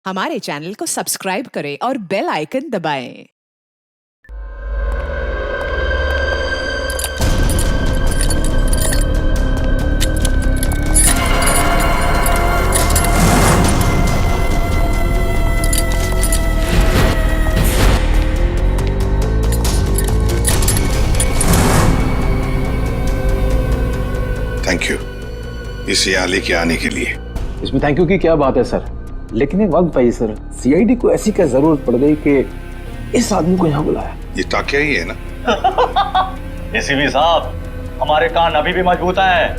हमारे चैनल को सब्सक्राइब करें और बेल आइकन दबाएं। थैंक यू इस यहाँ लेके आने के लिए। इसमें थैंक यू की क्या बात है सर, लेकिन एक वक्त भाई सर, सीआईडी को ऐसी क्या जरूरत पड़ गई कि इस आदमी को यहाँ बुलाया? ये टाकिया ही है ना? एसीपी साहब, हमारे कान अभी भी मजबूत हैं।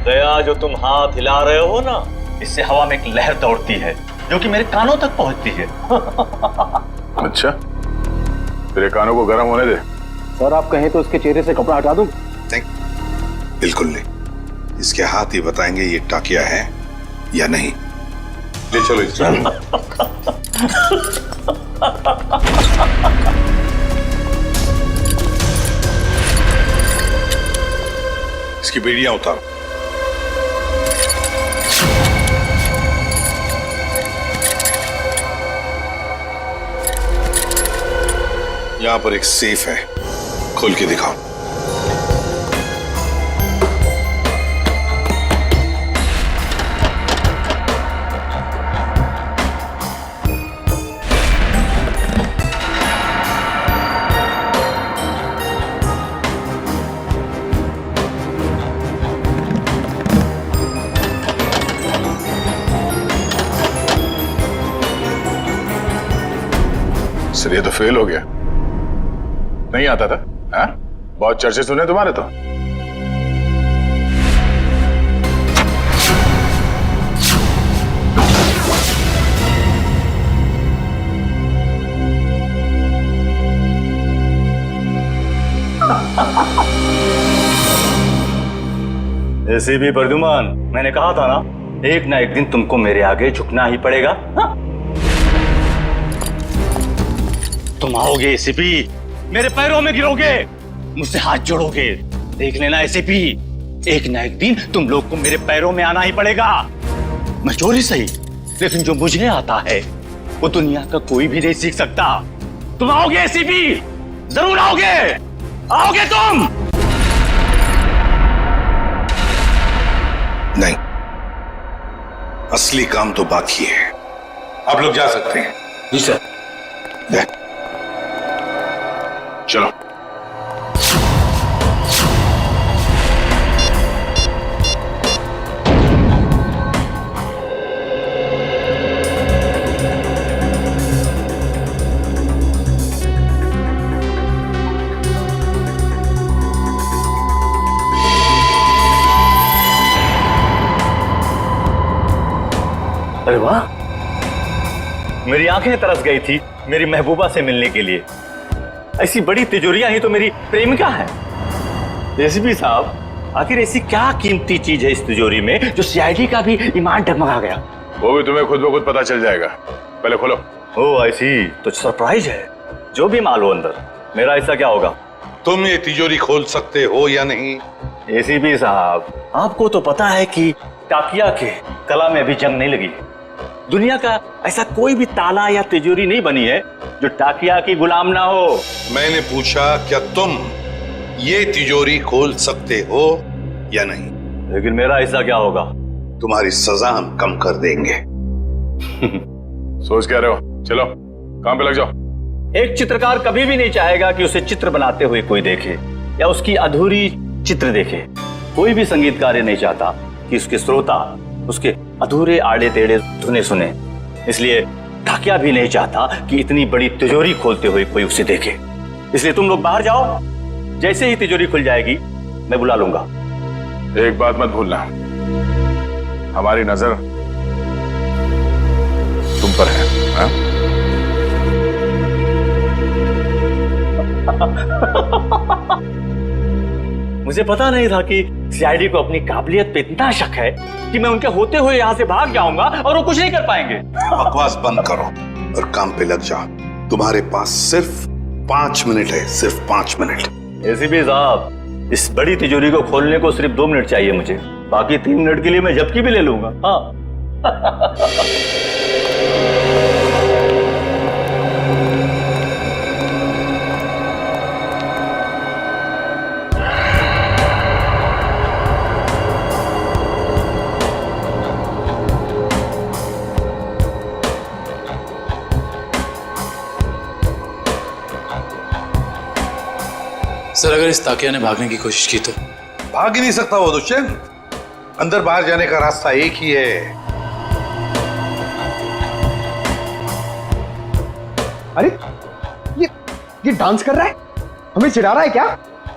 दया, जो तुम हाथ हिला रहे हो ना, इससे हवा में एक लहर दौड़ती है जो कि मेरे कानों तक पहुंचती है। अच्छा, तेरे कानों को गर्म होने दे। सर आप कहें तो उसके चेहरे से कपड़ा हटा दूं? बिल्कुल नहीं, इसके हाथ ही बताएंगे ये टाकिया है या नहीं। ले चलो इसे। इसकी बेड़ियां उतारो। यहां पर एक सेफ है, खोल के दिखाओ। सर ये तो फेल हो गया, नहीं आता था। हाँ? बहुत चर्चे सुने तुम्हारे तो। एसीपी प्रद्युमन, मैंने कहा था ना, एक ना एक दिन तुमको मेरे आगे झुकना ही पड़ेगा। हाँ? तुम आओगे एसीपी, मेरे पैरों में गिरोगे, मुझसे हाथ जोड़ोगे। देख लेना एसीपी, एक ना एक दिन तुम लोग को मेरे पैरों में आना ही पड़ेगा। मैं चोरी सही, लेकिन जो मुझे आता है वो दुनिया का कोई भी नहीं सीख सकता। तुम आओगे एसीपी, जरूर आओगे, आओगे तुम। नहीं, असली काम तो बाकी है। आप लोग जा सकते हैं। जी सर। चलो। अरे वाह, मेरी आंखें तरस गई थी मेरी महबूबा से मिलने के लिए। ऐसी बड़ी तिजोरियां ही तो मेरी प्रेमिका है। एसीपी साहब, आखिर ऐसी क्या कीमती चीज है इस तिजोरी में जो सीआईडी का भी ईमान डगमगा गया? वो भी तुम्हें खुद ब खुद पता चल जाएगा, पहले खोलो। ओह आई सी, तो सरप्राइज है। जो भी माल हो अंदर, मेरा हिस्सा क्या होगा? तुम ये तिजोरी खोल सकते हो या नहीं? एसीपी साहब, आपको तो पता है कि टाकिया के कला में अभी जंग नहीं लगी। दुनिया का ऐसा कोई भी ताला या तिजोरी नहीं बनी है जो टाकिया की गुलाम ना हो। मैंने पूछा क्या तुम ये तिजोरी खोल सकते हो या नहीं? लेकिन मेरा हिस्सा क्या होगा? तुम्हारी सजा हम कम कर देंगे। सोच क्या रहे हो? चलो काम पे लग जाओ। एक चित्रकार कभी भी नहीं चाहेगा कि उसे चित्र बनाते हुए कोई देखे या उसकी अधूरी चित्र देखे। कोई भी संगीतकार नहीं चाहता कि उसके श्रोता उसके अधूरे आड़े टेढ़े धुने सुने। इसलिए टाकिया भी नहीं चाहता कि इतनी बड़ी तिजोरी खोलते हुए कोई उसे देखे। इसलिए तुम लोग बाहर जाओ, जैसे ही तिजोरी खुल जाएगी मैं बुला लूंगा। एक बात मत भूलना, हमारी नजर तुम पर है। हाँ? मुझे पता नहीं था कि सीआईडी को अपनी काबिलियत पे इतना शक है कि मैं उनके होते हुए यहाँ से भाग जाऊंगा और वो कुछ नहीं कर पाएंगे। बकवास बंद करो और काम पे लग जाओ। तुम्हारे पास सिर्फ 5 मिनट है, सिर्फ 5 मिनट। एसीपी साहब, इस बड़ी तिजोरी को खोलने को सिर्फ 2 मिनट चाहिए मुझे। बाकी 3 मिनट के लिए मैं झपकी भी ले लूंगा। हाँ। सर अगर इस ताकिया ने भागने की कोशिश की तो? भाग ही नहीं सकता वो दुष्यंत। अंदर बाहर जाने का रास्ता एक ही है। अरे ये डांस कर रहा है, हमें चिढ़ा रहा है क्या?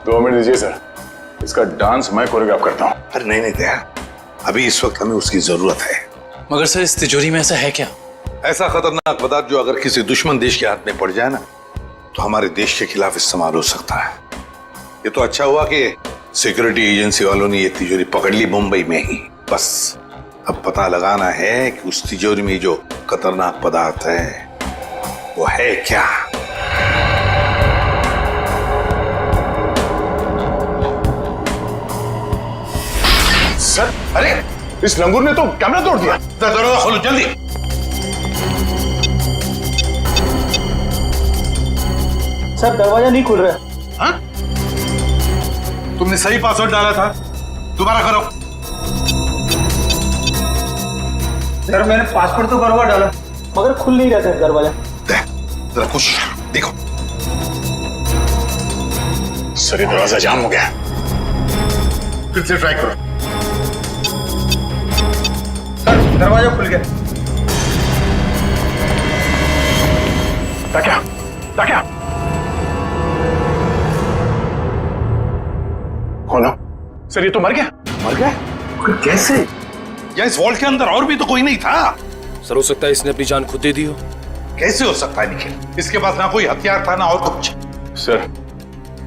2 मिनट दीजिए सर, इसका डांस मैं कोरियोग्राफ करता हूँ। अरे नहीं नहीं दया, अभी इस वक्त हमें उसकी जरूरत है। मगर सर इस तिजोरी में ऐसा है क्या? ऐसा खतरनाक पदार्थ जो अगर किसी दुश्मन देश के हाथ में पड़ जाए ना तो हमारे देश के खिलाफ इस्तेमाल हो सकता है। ये तो अच्छा हुआ कि सिक्योरिटी एजेंसी वालों ने ये तिजोरी पकड़ ली मुंबई में ही। बस अब पता लगाना है कि उस तिजोरी में जो खतरनाक पदार्थ है वो है क्या। सर अरे इस लंगूर ने तो कैमरा तोड़ दिया। दरवाजा खोलो जल्दी। सर दरवाजा नहीं खुल रहा है। हाँ? तुमने सही पासवर्ड डाला था, दोबारा करो। सर मैंने पासवर्ड तो बराबर डाला मगर खुल नहीं रहा सर दरवाजा। जरा कोशिश देखो। सर ये दरवाजा जाम हो गया। फिर से ट्राई करो। सर दरवाजा खुल गया। ताकिया, ताकिया। खोलो। सर ये तो मर गया। मर गया? कैसे? या इस वॉल्ट के अंदर और भी तो कोई नहीं था। सर हो सकता है इसने अपनी जान खुद दे दी हो। कैसे हो सकता है निखिल? इसके पास ना कोई हथियार था ना और कुछ। सर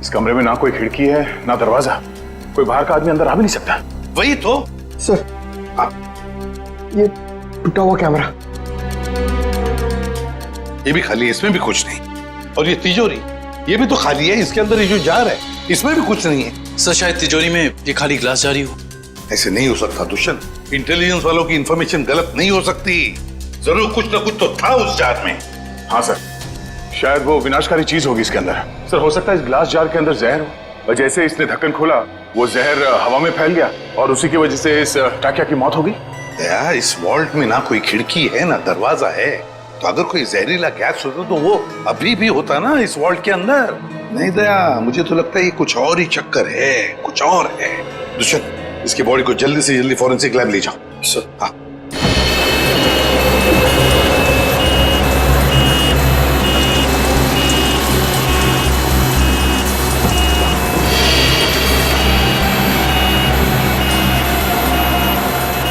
इस कमरे में ना कोई खिड़की है ना दरवाजा, कोई बाहर का आदमी अंदर आ भी नहीं सकता। वही तो। सर ये टूटा हुआ कैमरा। ये भी खाली है, इसमें भी कुछ नहीं। और ये तिजोरी ये भी तो खाली है, इसके अंदर ये जो जार है इसमें भी कुछ नहीं है। सर शायद तिजोरी में ये खाली ग्लास जारी हो। ऐसे नहीं हो सकता दुष्यंत। इंटेलिजेंस वालों की इंफॉर्मेशन गलत नहीं हो सकती। जरूर कुछ ना कुछ तो था उस जार में। हाँ सर, शायद वो विनाशकारी चीज होगी इसके अंदर। सर हो सकता है इस ग्लास जार के अंदर जहर हो, और जैसे इसने ढक्कन खोला वो जहर हवा में फैल गया और उसी की वजह से इस टाकिया की मौत हो गई। दया, इस वॉल्ट में ना कोई खिड़की है ना दरवाजा है, तो अगर कोई जहरीला गैस होता तो वो अभी भी होता ना इस वॉल्ट के अंदर। नहीं दया, मुझे तो लगता है ये कुछ और ही चक्कर है, कुछ और है। दुष्यंत इसकी बॉडी को जल्दी से जल्दी फॉरेंसिक लैब ले जाओ। सर हाँ।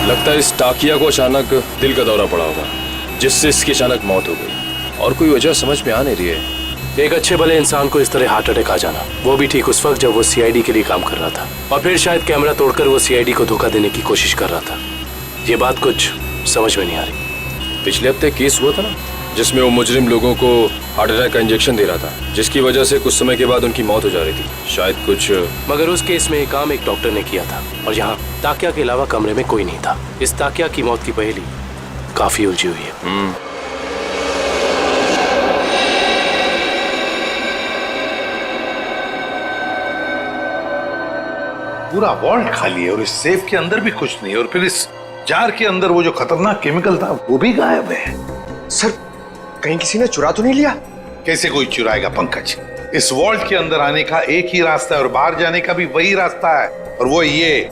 लगता है इस टाकिया को अचानक दिल का दौरा पड़ा होगा, जिससे इसकी अचानक मौत हो गई, और कोई वजह समझ में आ नहीं रही है। एक अच्छे भले इंसान को इस तरह हार्ट अटैक आ जाना, वो भी ठीक उस वक्त जब वो सीआईडी के लिए काम कर रहा था, और फिर शायद कैमरा तोड़कर वो सीआईडी को धोखा देने की कोशिश कर रहा था। ये बात कुछ समझ में नहीं आ रही। पिछले हफ्ते केस हुआ था ना, जिसमें वो मुजरिम लोगों को हार्ट अटैक का इंजेक्शन दे रहा था, जिसकी वजह से कुछ समय के बाद उनकी मौत हो जा रही थी शायद कुछ। मगर उस केस में काम एक डॉक्टर ने किया था, और यहाँ ताकिया के अलावा कमरे में कोई नहीं था। इस ताकिया की मौत की पहेली काफी उलझी हुई है। पूरा वॉल्ट खाली है और इस सेफ के अंदर भी कुछ नहीं, और फिर इस जार के अंदर वो जो खतरनाक केमिकल था वो भी गायब है। सर कहीं किसी ने चुरा तो नहीं लिया? कैसे कोई चुराएगा पंकज? इस वॉल्ट के अंदर आने का एक ही रास्ता है और बाहर जाने का भी वही रास्ता है, और वो ये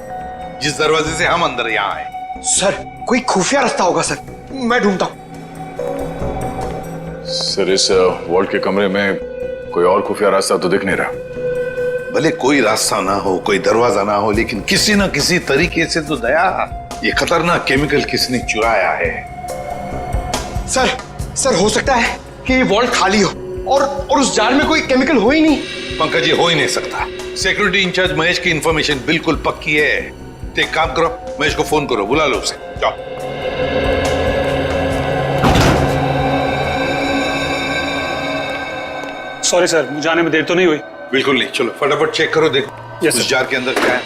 जिस दरवाजे से हम अंदर यहाँ आए। सर कोई खुफिया रास्ता होगा सर, मैं ढूंढता हूँ। सर इस वॉल्ट के कमरे में कोई और खुफिया रास्ता तो दिख नहीं रहा। भले कोई रास्ता ना हो, कोई दरवाजा ना हो, लेकिन किसी ना किसी तरीके से तो दया ये खतरनाक केमिकल किसने चुराया है। सर हो सकता है कि ये वॉल्ट खाली हो और उस जार में कोई केमिकल हो ही नहीं। पंकज ये हो ही नहीं सकता। सिक्योरिटी इंचार्ज महेश की इंफॉर्मेशन बिल्कुल पक्की है। तो एक काम करो, महेश को फोन करो, बुला लो उसे। जाओ। सॉरी सर, मुझे आने में देर तो नहीं हुई? बिल्कुल नहीं, चलो फटाफट चेक करो, देखो Yes, उस sir. जार के अंदर क्या है।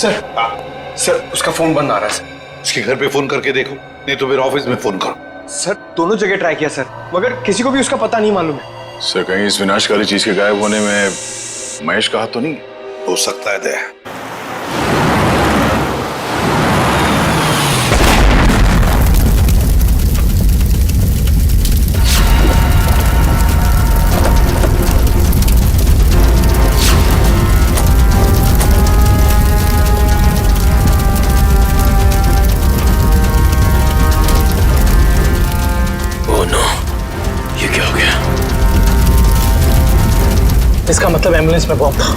सर उसका फोन बंद आ रहा है सर। उसके घर पे फोन करके देखो, नहीं तो फिर ऑफिस में फोन करो। सर दोनों जगह ट्राई किया सर, मगर किसी को भी उसका पता नहीं मालूम है। सर कहीं इस विनाशकारी चीज के गायब होने में महेश का हाथ तो नहीं? हो सकता है दया। इसका मतलब एम्बुलेंस में बॉम्ब था।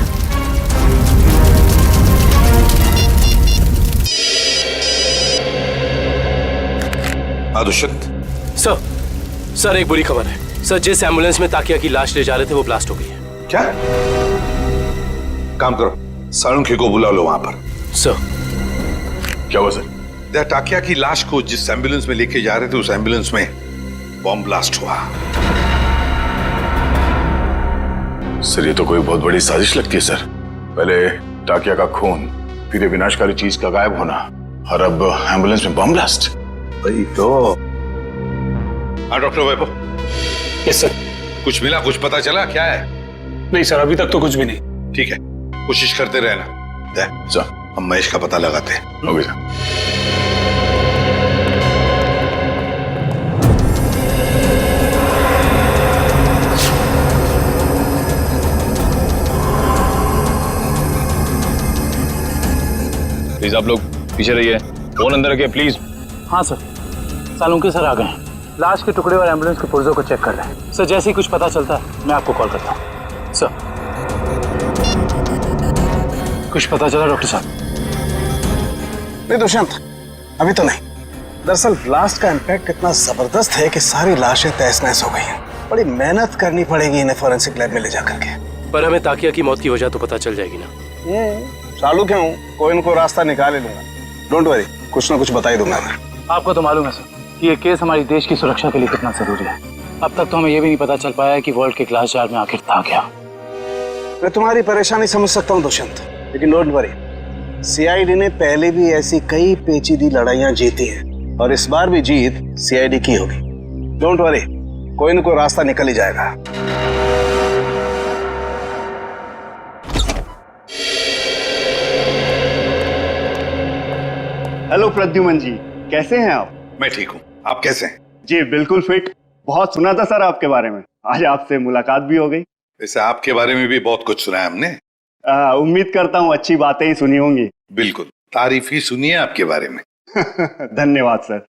दुष्यंत सर एक बुरी खबर है सर। जिस एम्बुलेंस में ताकिया की लाश ले जा रहे थे वो ब्लास्ट हो गई है। क्या? काम करो, सालुंखे को बुला लो वहां पर। सर क्या हुआ सर? दया, टाकिया की लाश को जिस एम्बुलेंस में लेके जा रहे थे उस एम्बुलेंस में बॉम्ब ब्लास्ट हुआ। सर ये तो कोई बहुत बड़ी साजिश लगती है सर। पहले टाकिया का खून, फिर ये विनाशकारी चीज का गायब होना, और अब एम्बुलेंस में बम ब्लास्ट। वही तो। हाँ डॉक्टर वैभव। Yes sir. कुछ मिला, कुछ पता चला क्या है? नहीं सर, अभी तक तो कुछ भी नहीं। ठीक है, कोशिश करते रहना। दया, सर हम महेश का पता लगाते हैं। Okay sir. प्लीज आप लोग पीछे रहिए, फोन अंदर रखिए प्लीज। हाँ सर, सालुंके सर आ गए हैं। लाश के टुकड़े और एम्बुलेंस के पुर्जों को चेक कर रहे हैं सर। जैसे ही कुछ पता चलता है मैं आपको कॉल करता हूँ सर। कुछ पता चला डॉक्टर साहब? नहीं दुष्यंत, अभी तो नहीं। दरअसल ब्लास्ट का इम्पैक्ट इतना जबरदस्त है कि सारी लाशें तहस नहस हो गई हैं। बड़ी मेहनत करनी पड़ेगी इन्हें फॉरेंसिक लैब में ले जाकर के। पर हमें ताकिया की मौत की वजह तो पता चल जाएगी ना। चालू क्यों, कोई न कोई रास्ता निकाल लूंगा। डोंट वरी, कुछ ना कुछ बता ही दूंगा मैं। आपको तो मालूम है सर कि ये केस हमारी देश की सुरक्षा के लिए कितना जरूरी है। अब तक तो हमें ये भी नहीं पता चल पाया है कि वर्ल्ड के ग्लास जार में आखिर था क्या। मैं तुम्हारी परेशानी समझ सकता हूँ दुष्यंत, लेकिन डोंट वरी, सीआईडी ने पहले भी ऐसी कई पेचीदी लड़ाइयां जीती हैं और इस बार भी जीत सीआईडी की होगी। डोंट वरी, कोई न कोई रास्ता निकल ही जाएगा। हेलो प्रद्युमन जी, कैसे हैं आप? मैं ठीक हूँ, आप कैसे हैं? जी बिल्कुल फिट। बहुत सुना था सर आपके बारे में, आज आपसे मुलाकात भी हो गई। वैसे आपके बारे में भी बहुत कुछ सुना है हमने। उम्मीद करता हूँ अच्छी बातें ही सुनी होंगी। बिल्कुल, तारीफ ही सुनी है आपके बारे में। धन्यवाद सर।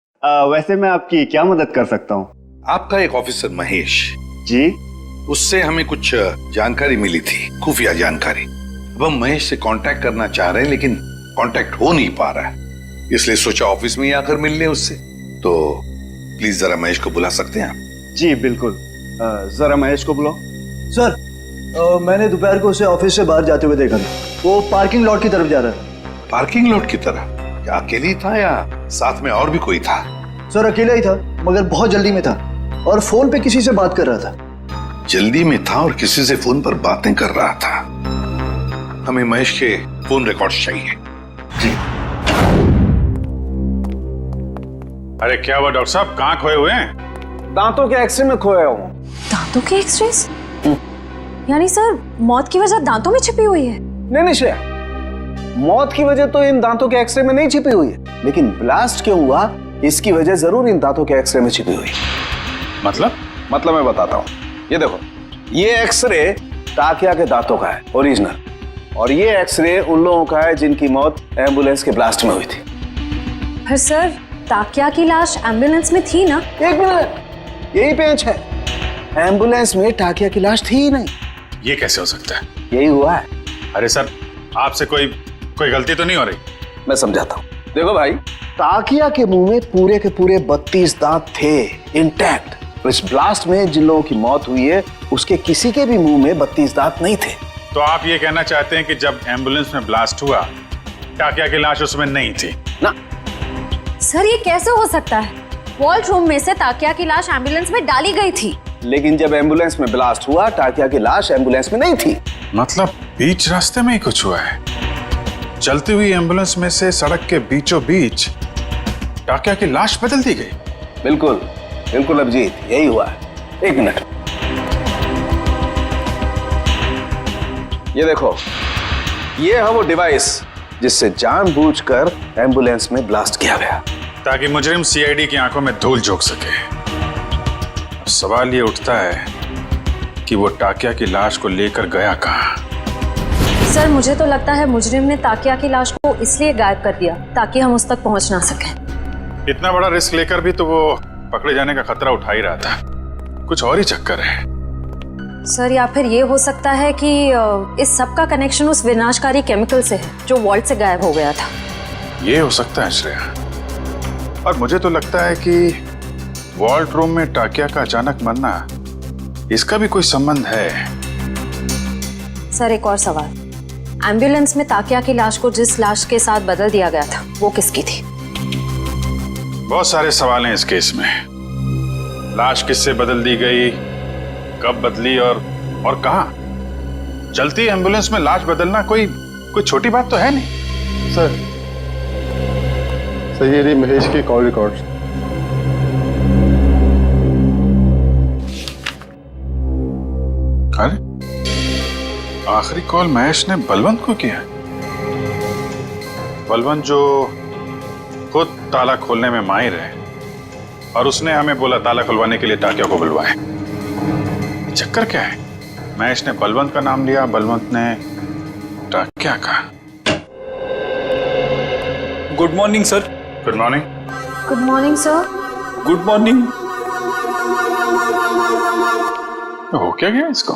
वैसे मैं आपकी क्या मदद कर सकता हूँ? आपका एक ऑफिसर महेश जी, उससे हमें कुछ जानकारी मिली थी, खुफिया जानकारी। अब हम महेश से कांटेक्ट करना चाह रहे हैं लेकिन कांटेक्ट हो नहीं पा रहा है, इसलिए सोचा ऑफिस में ही आकर मिल लें उससे। तो प्लीज जरा महेश को बुला सकते हैं आप? जी बिल्कुल, जरा महेश को बुलाओ। सर मैंने दोपहर को उसे ऑफिस से बाहर जाते हुए देखा था। वो पार्किंग लॉट की तरफ जा रहा है। पार्किंग लॉट की तरफ? क्या अकेले ही था या साथ में और भी कोई था? सर अकेला ही था, मगर बहुत जल्दी में था और फोन पे किसी से बात कर रहा था। जल्दी में था और किसी से फोन पर बातें कर रहा था। हमें महेश के फोन रिकॉर्ड्स चाहिए। जी। अरे क्या हुआ डॉक्टर साहब, कहाँ खोए हुए हैं? दांतों के एक्सरे में खोया हूँ। दांतों के एक्सरेस? यानी सर मौत की वजह दांतों में छिपी हुई है? नहीं श्रेया, मौत की वजह तो इन दांतों के एक्सरे में नहीं छिपी हुई है, लेकिन ब्लास्ट क्यों हुआ इसकी वजह जरूर इन दांतों के एक्सरे में छिपी हुई है। मतलब मैं बताता हूँ। ये देखो, ये एक्सरे ताकिया के दांतों का है ओरिजिनल, और ये एक्सरे उन लोगों का है जिनकी मौत एम्बुलेंस के ब्लास्ट में हुई थी। पर सर ताकिया की लाश एम्बुलेंस में थी ना? एक मिनट, यही पेंच है। एम्बुलेंस में टाकिया की लाश थी ही नहीं। ये कैसे हो सकता है? यही हुआ है। अरे सर, आपसे कोई गलती तो नहीं हो रही? मैं समझाता हूँ। देखो भाई, ताकिया के मुंह में पूरे के पूरे 32 दांत थे इंटैक्ट। इस ब्लास्ट में जिन लोगों की मौत हुई है उसके किसी के भी मुंह में 32 दांत नहीं थे। तो आप ये कहना चाहते हैं कि जब एम्बुलेंस में ब्लास्ट हुआ टाकिया की लाश उसमें नहीं थी? ना सर, ये कैसे हो सकता है? वॉल्ट रूम में से ताकिया की लाश एम्बुलेंस में डाली गई थी, लेकिन जब एम्बुलेंस में ब्लास्ट हुआ टाकिया की लाश एम्बुलेंस में नहीं थी। मतलब बीच रास्ते में ही कुछ हुआ है? चलती हुई एम्बुलेंस में से सड़क के बीचों बीच टाकिया की लाश बदल दी गई। बिल्कुल बिल्कुल अभिजीत, यही हुआ है। एक मिनट, ये देखो, ये है वो डिवाइस जिससे जानबूझकर एम्बुलेंस में ब्लास्ट किया गया, ताकि मुजरिम सीआईडी की आंखों में धूल झोंक सके। अब सवाल ये उठता है कि वो टाकिया की लाश को लेकर गया कहाँ? सर मुझे तो लगता है मुजरिम ने ताकिया की लाश को इसलिए गायब कर दिया ताकि हम उस तक पहुंच ना सकें। इतना बड़ा रिस्क लेकर भी तो वो पकड़े जाने का खतरा उठा ही रहा था। कुछ और ही चक्कर है। सर या फिर ये हो सकता है कि इस सब का कनेक्शन उस विनाशकारी केमिकल से है जो वॉल्ट से गायब हो गया था। ये हो सकता है श्रेया, और मुझे तो लगता है कि वॉल्ट रूम में टाकिया का अचानक मरना, इसका भी कोई संबंध है। सर एक और सवाल, एम्बुलेंस में ताकिया की लाश को जिस लाश के साथ बदल दिया गया था वो किसकी थी? बहुत सारे सवाल हैं इस केस में। लाश किससे बदल दी गई, कब बदली और कहां? चलती एम्बुलेंस में लाश बदलना कोई छोटी बात तो है नहीं। सर ये रही महेश के कॉल रिकॉर्ड। अरे आखिरी कॉल महेश ने बलवंत को किया। बलवंत जो खुद ताला खोलने में माहिर है, और उसने हमें बोला ताला खुलवाने के लिए टाकिया को बुलवाए। चक्कर क्या है? महेश ने बलवंत का नाम लिया, बलवंत ने टाकिया का। Good morning sir. Good morning. Good morning sir. Good morning. हो क्या गया इसको?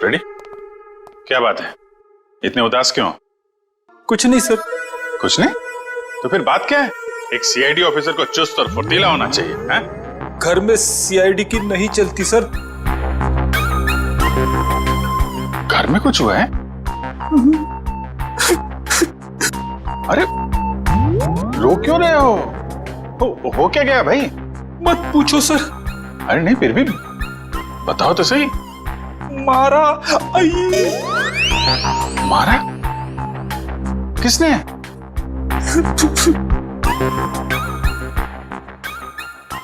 रेडी? क्या बात है, इतने उदास क्यों? कुछ नहीं सर। कुछ नहीं? तो फिर बात क्या है? एक सीआईडी ऑफिसर को चुस्त और फुर्तीला होना चाहिए, हैं? घर में सीआईडी की नहीं चलती सर। घर में कुछ हुआ है? अरे रो क्यों रहे हो? हो क्या गया भाई? मत पूछो सर। अरे नहीं, फिर भी बताओ तो सही। मारा। मारा? किसने?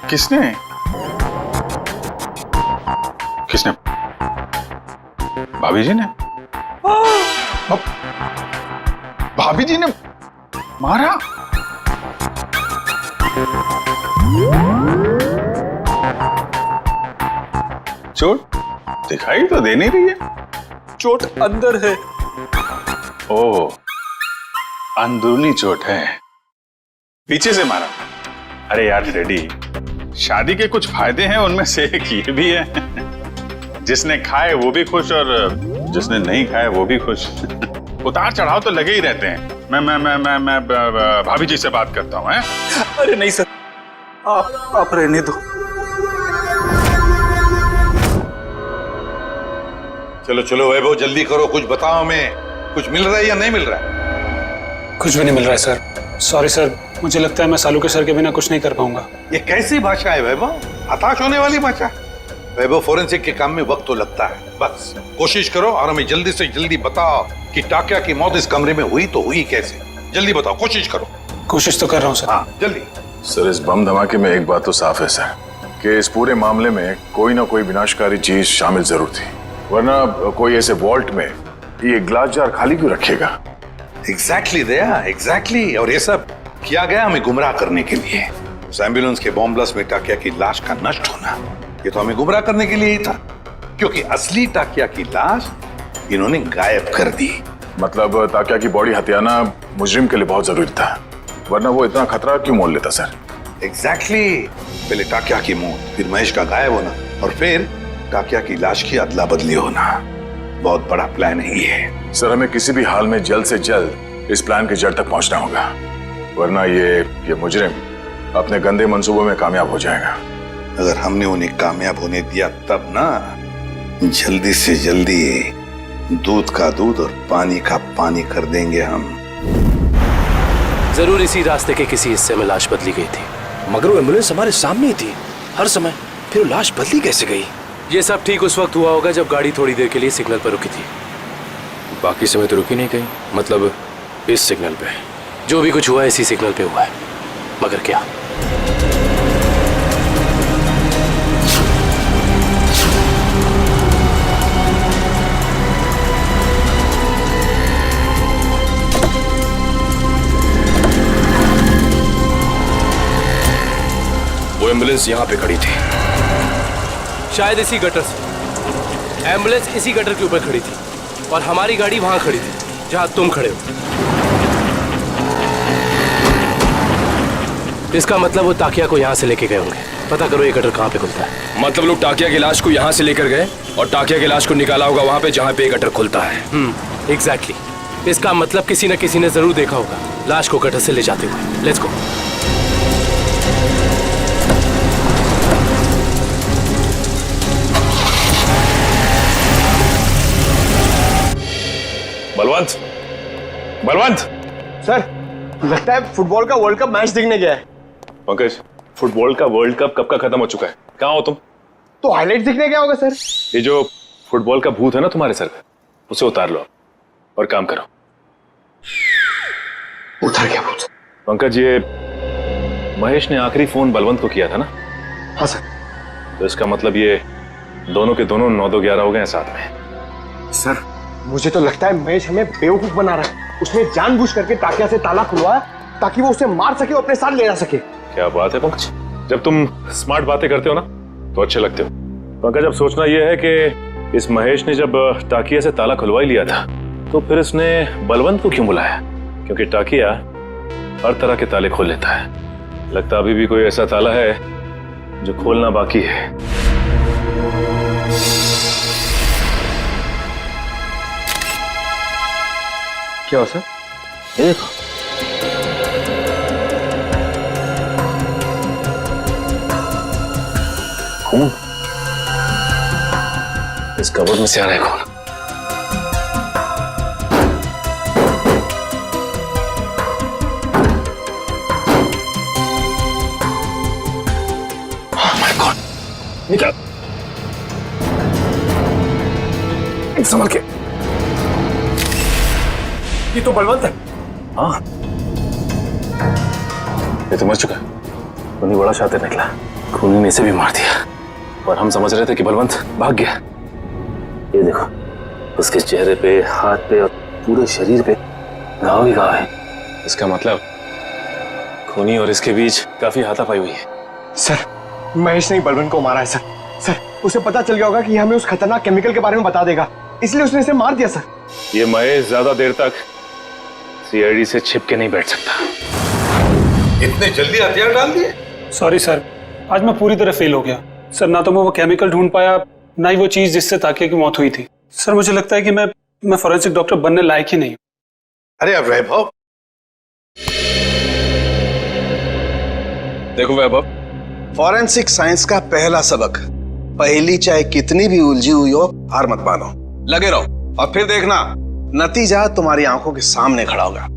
किसने? किसने? भाभी जी ने? भाभी जी ने मारा? चोट दिखाई तो दे नहीं रही है। चोट अंदर है। ओह, अंदरूनी चोट है, पीछे से मारा। अरे यार रेडी, शादी के कुछ फायदे हैं, उनमें से एक ये भी है, जिसने खाए वो भी खुश और जिसने नहीं खाए वो भी खुश। उतार चढ़ाव तो लगे ही रहते हैं। मैं भाभी जी से बात करता हूँ। अरे नहीं सर, आप रहने दो। चलो चलो वैभव, जल्दी करो, कुछ बताओ हमें। कुछ मिल रहा है या नहीं मिल रहा है? कुछ भी नहीं मिल रहा है सर। सॉरी सर, मुझे लगता है मैं सालू के सर के बिना कुछ नहीं कर पाऊंगा। ये कैसी भाषा है वैभव? हताश होने वाली भाषा। वैभव, फोरेंसिक के काम में वक्त तो लगता है, बस कोशिश करो और हमें जल्दी से जल्दी बताओ कि टाकिया की मौत इस कमरे में हुई तो हुई कैसे। जल्दी बताओ, कोशिश करो। कोशिश तो कर रहा हूँ सर। हाँ जल्दी। सर, इस बम धमाके में एक बात तो साफ है सर, कि इस पूरे मामले में कोई ना कोई विनाशकारी चीज शामिल जरूर थी, वरना कोई ऐसे वॉल्ट में ये ग्लास जार खाली क्यों रखेगा? एग्जैक्टली दया, एग्जैक्टली। और ये सब किया गया हमें गुमराह करने के लिए। उस एम्बुलेंस के बॉम्ब ब्लास्ट में टाकिया की लाश का नष्ट होना, ये तो हमें गुमराह करने के लिए ही था, क्योंकि असली टाकिया की लाश इन्होंने गायब कर दी। मतलब टाकिया की बॉडी हथियाना मुजरिम के लिए बहुत जरूरी था, वरना वो इतना खतरा क्यों मोल लेता सर? एग्जैक्टली। पहले टाकिया की मौत, फिर महेश का गायब होना, और फिर टाकिया की लाश की अदला बदली होना। बहुत बड़ा प्लान है ये। सर, हमें किसी भी हाल में जल्द से जल्द इस प्लान की जड़ तक पहुंचना होगा, वरना ये मुजरिम अपने गंदे मंसूबों में कामयाब हो जाएगा। अगर हमने उन्हें कामयाब होने दिया तब ना, जल्दी से जल्दी दूध का दूध और पानी का पानी कर देंगे हम। जरूर इसी रास्ते के किसी हिस्से में लाश बदली गई थी। मगर वो एम्बुलेंस हमारे सामने ही थी हर समय, फिर लाश बदली कैसे गई? ये सब ठीक उस वक्त हुआ होगा जब गाड़ी थोड़ी देर के लिए सिग्नल पर रुकी थी। बाकी समय तो रुकी नहीं कहीं, मतलब इस सिग्नल पे। जो भी कुछ हुआ है इसी सिग्नल पे हुआ है, मगर क्या? वो एम्बुलेंस यहाँ पे खड़ी थी, शायद इसी गटर से। एम्बुलेंस इसी गटर के ऊपर खड़ी थी और हमारी गाड़ी वहां खड़ी थी जहां तुम खड़े हो। इसका मतलब वो ताकिया को यहाँ से लेके गए होंगे। पता करो ये गटर कहाँ पे खुलता है। मतलब लोग टाकिया की लाश को यहाँ से लेकर गए और टाकिया की लाश को निकाला होगा वहां पे जहाँ पे ये गटर खुलता है। एग्जैक्टली। इसका मतलब किसी न किसी ने जरूर देखा होगा लाश को गटर से ले जाते हुए। Let's go. Balwant, Balwant sir, लगता है फुटबॉल का वर्ल्ड कप मैच देखने गया है। पंकज, फुटबॉल का वर्ल्ड कप कब का खत्म हो चुका है? कहाँ हो तुम? तो हाईलाइट देखने गया होगा सर। ये जो फुटबॉल का भूत है ना तुम्हारे सर पे, उसे उतार लो और काम करो। उतार गया भूत? पंकज, ये महेश ने आखिरी फोन बलवंत को किया था ना? हाँ सर। तो इसका मतलब ये दोनों के दोनों 9-2-11 हो गए हैं साथ में। सर, मुझे तो लगता है महेश हमें बेवकूफ बना रहा है। उसने जानबूझ करके ताकिया से ताला खुलवाया ताकि वो उसे मार सके और अपने साथ ले जा सके। क्या बात है पंकज, जब तुम स्मार्ट बातें करते हो ना तो अच्छे लगते हो। पंकज, अब सोचना यह है कि इस महेश ने जब टाकिया से ताला खुलवा लिया था तो फिर उसने बलवंत को क्यों बुलाया? क्योंकि टाकिया हर तरह के ताले खोल लेता है। लगता अभी भी कोई ऐसा ताला है जो खोलना बाकी है। क्या हो सर? ये देखो। खून इस कबर्ड में से आ रहा है। खून निकल, संभल के। ये तो बलवंत है। हाँ, ये तो मर चुका है। खूनी बड़ा शातिर निकला। खूनी ने इसे भी मार दिया और हम समझ रहे थे कि बलवंत भाग गया। ये देखो, उसके चेहरे पे, हाथ पे और पूरे शरीर पे घाव ही घाव है। इसका मतलब खूनी और इसके बीच काफी हाथापाई हुई है। सर, महेश ने ही बलवंत को मारा है सर। सर, उसे पता चल गया होगा कि हमें उस खतरनाक केमिकल के बारे में बता देगा, इसलिए उसने इसे मार दिया सर। ये महेश ज्यादा देर तक सीआईडी से छिप के नहीं बैठ सकता। इतने जल्दी हथियार डाल दिए? सॉरी सर, आज मैं पूरी तरह फेल हो गया सर। ना तो मैं वो केमिकल ढूंढ पाया, ना ही वो चीज जिससे ताकिया की मौत हुई थी। सर, मुझे लगता है कि मैं फॉरेंसिक डॉक्टर बनने लायक ही नहीं हूं। अरे अब वैभव, देखो वैभव, फॉरेंसिक साइंस का पहला सबक, पहली चाहे कितनी भी उलझी हुई हो हार मत मानो, लगे रहो और फिर देखना नतीजा तुम्हारी आंखों के सामने खड़ा होगा।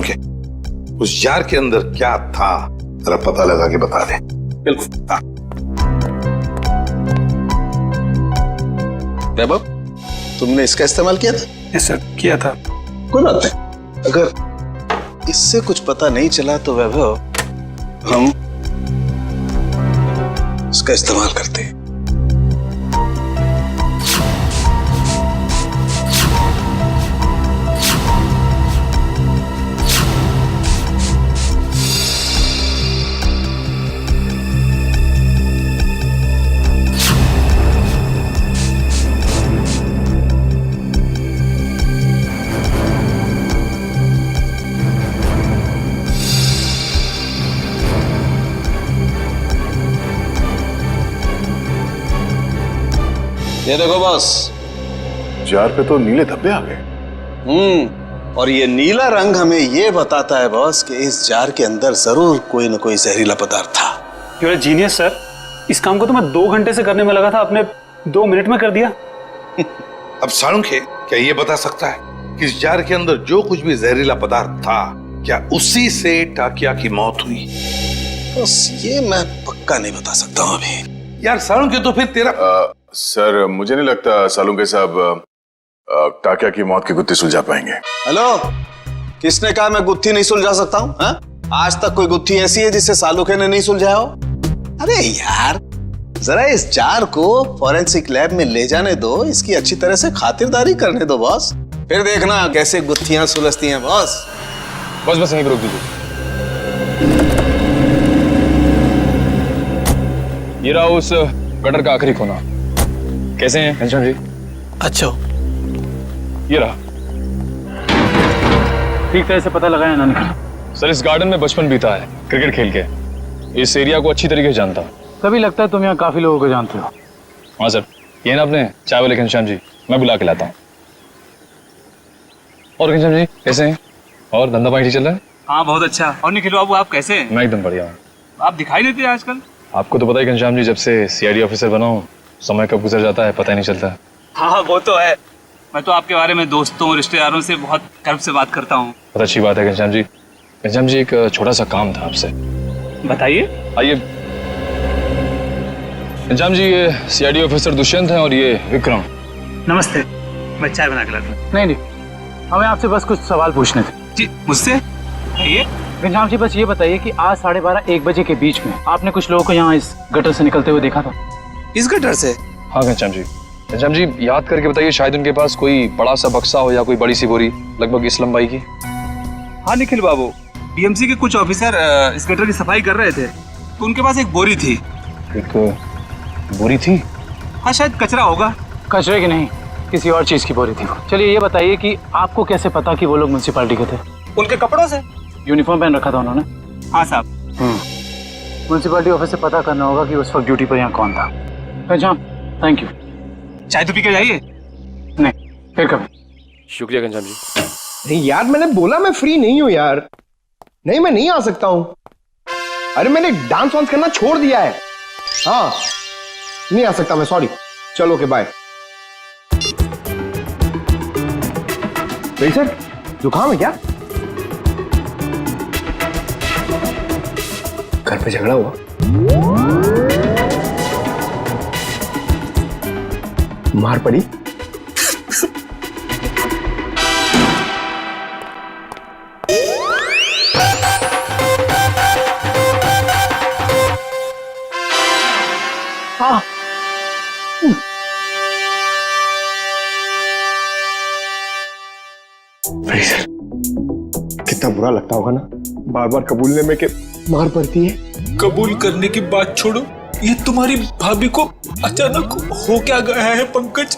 के उस जार के अंदर क्या था जरा पता लगा के बता दे। बिल्कुल। हाँ वैभव, तुमने इसका इस्तेमाल किया था? यस सर, किया था। कोई बात नहीं, अगर इससे कुछ पता नहीं चला तो वैभव हम इसका इस्तेमाल करते हैं। ये देखो बॉस, जार पे तो नीले धब्बे आ गए। और ये नीला रंग हमें ये बताता है बॉस कि इस जार के अंदर जरूर कोई न कोई जहरीला पदार्थ था। You are genius sir. इस काम को तो मैं 2 घंटे से करने में लगा था, आपने 2 मिनट में कर दिया। अब साळुंखे क्या ये बता सकता है कि इस जार के अंदर जो कुछ भी जहरीला पदार्थ था क्या उसी से टाकिया की मौत हुई? बस ये मैं पक्का नहीं बता सकता हूं अभी। यार सालुंके तो फिर तेरा सर मुझे नहीं लगता सालुंके साहब टाकिया की मौत की गुत्थी सुलझा पाएंगे। हेलो, किसने कहा मैं गुत्थी नहीं सुलझा सकता हूँ? आज तक कोई गुत्थी ऐसी है जिसे सालुके ने नहीं सुलझाया हो? अरे यार, जरा इस जार को फॉरेंसिक लैब में ले जाने दो, इसकी अच्छी तरह से खातिरदारी करने दो बॉस, फिर देखना कैसे गुत्थियां सुलझती हैं बॉस। बस यहीं पर रोक दीजिए। ये रहा उस गटर का आखिरी कोना। कैसे हैं घनश्याम जी? अच्छा, ये रहा। ठीक तरह से पता लगाया ना निकल। सर इस गार्डन में बचपन बीता है क्रिकेट खेल के। इस एरिया को अच्छी तरीके से जानता हूँ। तभी लगता है तुम यहाँ काफी लोगों को जानते हो। हाँ सर, ये ना अपने चाय वाले घनश्याम जी, मैं बुला के लाता हूँ। और घनश्याम जी कैसे हैं? और धंधा पानी ठीक चल रहा है? हाँ बहुत अच्छा। और निखिल बाबू आप कैसे हैं? मैं एकदम बढ़िया हूँ। आप दिखाई देते हैं आजकल। आपको तो पता ही घनश्याम जी, जब से सीआईडी ऑफिसर बना हूँ समय कब गुजर जाता है पता ही नहीं चलता। हाँ वो तो है। मैं तो आपके बारे में दोस्तों रिश्तेदारों से बहुत गर्व से बात करता हूँ। बहुत अच्छी बात है घनश्याम जी। घनश्याम जी एक छोटा सा काम था आपसे। बताइए। आइए घनश्याम जी, ये सीआईडी ऑफिसर दुष्यंत हैं और ये विक्रम। नमस्ते, मैं चाय बना के लाता हूँ। नहीं, हमें आपसे बस कुछ सवाल पूछने थे। जी मुझसे? ये घनश्याम जी बस ये बताइए कि आज 12:30-1 बजे के बीच में आपने कुछ लोगों को यहाँ इस गटर से निकलते हुए देखा था? इस गटर से? हाँ घनश्याम जी। घनश्याम जी याद करके बताइए, शायद उनके पास कोई बड़ा सा बक्सा हो या कोई बड़ी सी बोरी लगभग इस लंबाई की। हाँ निखिल बाबू, बीएमसी के कुछ ऑफिसर इस गटर की सफाई कर रहे थे तो उनके पास एक बोरी थी। एक बोरी थी? हाँ शायद कचरा होगा। कचरे की नहीं, किसी और चीज की बोरी थी। चलिए ये बताइए कि आपको कैसे पता कि वो लोग म्युनिसिपैलिटी के थे? उनके कपड़ों से। यूनिफॉर्म पहन रखा था उन्होंने? हाँ साहब। म्युनिसिपैलिटी ऑफिस से पता करना होगा कि उस वक्त ड्यूटी पर यहाँ कौन था। अच्छा थैंक यू। चाय तो पी के जाइए। नहीं, फिर कभी। शुक्रिया घनश्याम जी। नहीं यार, मैंने बोला मैं फ्री नहीं हूं यार। नहीं, मैं नहीं आ सकता हूं। अरे मैंने डांस वांस करना छोड़ दिया है। हाँ नहीं आ सकता मैं, सॉरी। चलो ओके बाय। सर जुकाम है क्या? घर पे झगड़ा हुआ? मार पड़ी? हाँ। सर कितना बुरा लगता होगा ना बार बार कबूलने में कि मार पड़ती है। कबूल करने की बात छोड़ो, ये तुम्हारी भाभी को अचानक हो क्या गया है पंकज?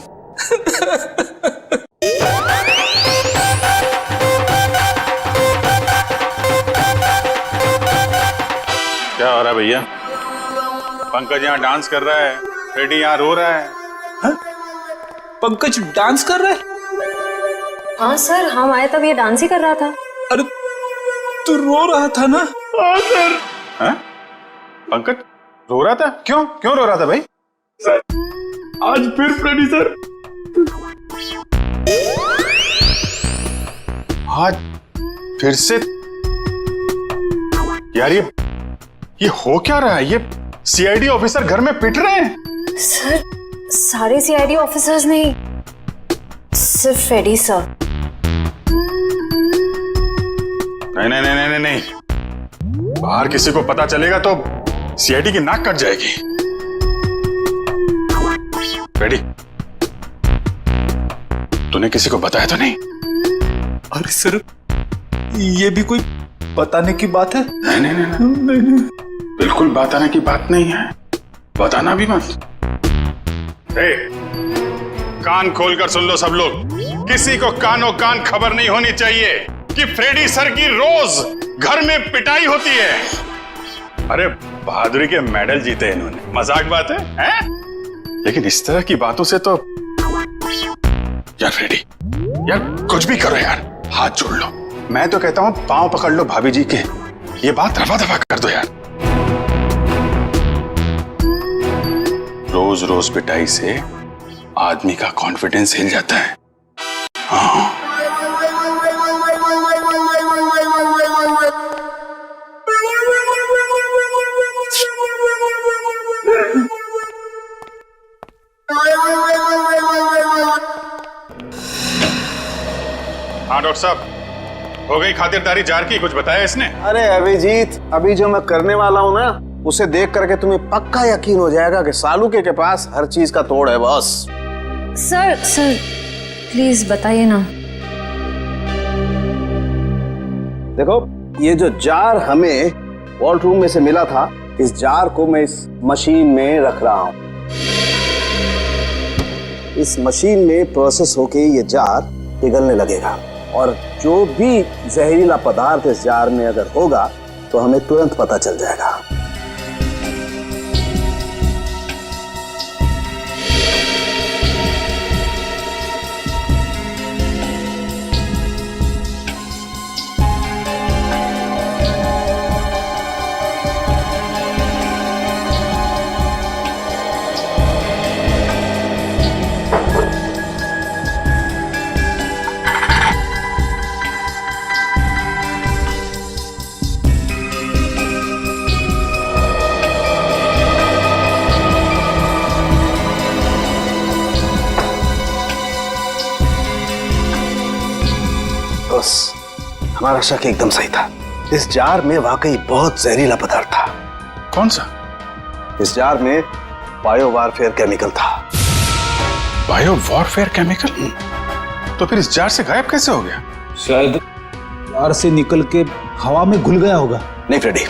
क्या हो रहा है भैया? पंकज यहाँ डांस कर रहा है, फ्रेडी यहाँ रो रहा है। हा? पंकज डांस कर रहा है? हाँ सर, हम आए तब ये डांस ही कर रहा था। अरे तू रो रहा था ना? हाँ सर। हाँ? पंकज रो रहा था? क्यों क्यों रो रहा था भाई? सर आज फिर फ्रेडी सर। आज फिर से? यार ये हो क्या रहा है? ये सीआईडी ऑफिसर घर में पिट रहे हैं? सर सारे सीआईडी ऑफिसर्स नहीं, सिर्फ फ्रेडी सर। नहीं नहीं नहीं नहीं नहीं, बाहर किसी को पता चलेगा तो सीआईडी की नाक कट जाएगी। फ्रेडी, तूने किसी को बताया तो नहीं? अरे सर ये भी कोई बताने की बात है? नहीं नहीं नहीं, नहीं, नहीं। बिल्कुल बताने की बात नहीं है, बताना भी मत। कान खोलकर सुन लो सब लोग, किसी को कानों कान खबर नहीं होनी चाहिए कि फ्रेडी सर की रोज घर में पिटाई होती है। अरे बहादुरी के मेडल जीते इन्होंने, मजाक बात है, हैं? लेकिन इस तरह की बातों से तो यार फ्रेडी, यार कुछ भी करो यार, हाथ जोड़ लो। मैं तो कहता हूं पांव पकड़ लो भाभी जी के, ये बात रफा दफा कर दो यार। रोज रोज पिटाई से आदमी का कॉन्फिडेंस हिल जाता है। हाँ। डॉक्टर साहब, हो गई खातिरदारी जार की, कुछ बताया इसने? अरे अभिजीत, अभी जो मैं करने वाला हूँ ना, उसे देख करके तुम्हें पक्का यकीन हो जाएगा कि सालुके के पास हर चीज का तोड़ है बॉस। सर प्लीज बताइए ना। देखो, ये जो जार हमें वॉल्ट रूम में से मिला था, इस जार को मैं इस मशीन में रख रहा हूं। इस मशीन में प्रोसेस होके ये जार पिघलने लगेगा और जो भी जहरीला पदार्थ इस जार में अगर होगा तो हमें तुरंत पता चल जाएगा। हमारा शक एकदम सही था। इस जार में वाकई बहुत जहरीला पदार्थ था। कौन सा? इस जार में बायो वारफेयर केमिकल था। Bio warfare chemical? तो फिर इस जार से गायब कैसे हो गया? शायद जार से निकल के हवा में घुल गया होगा। नहीं फ्रेडी,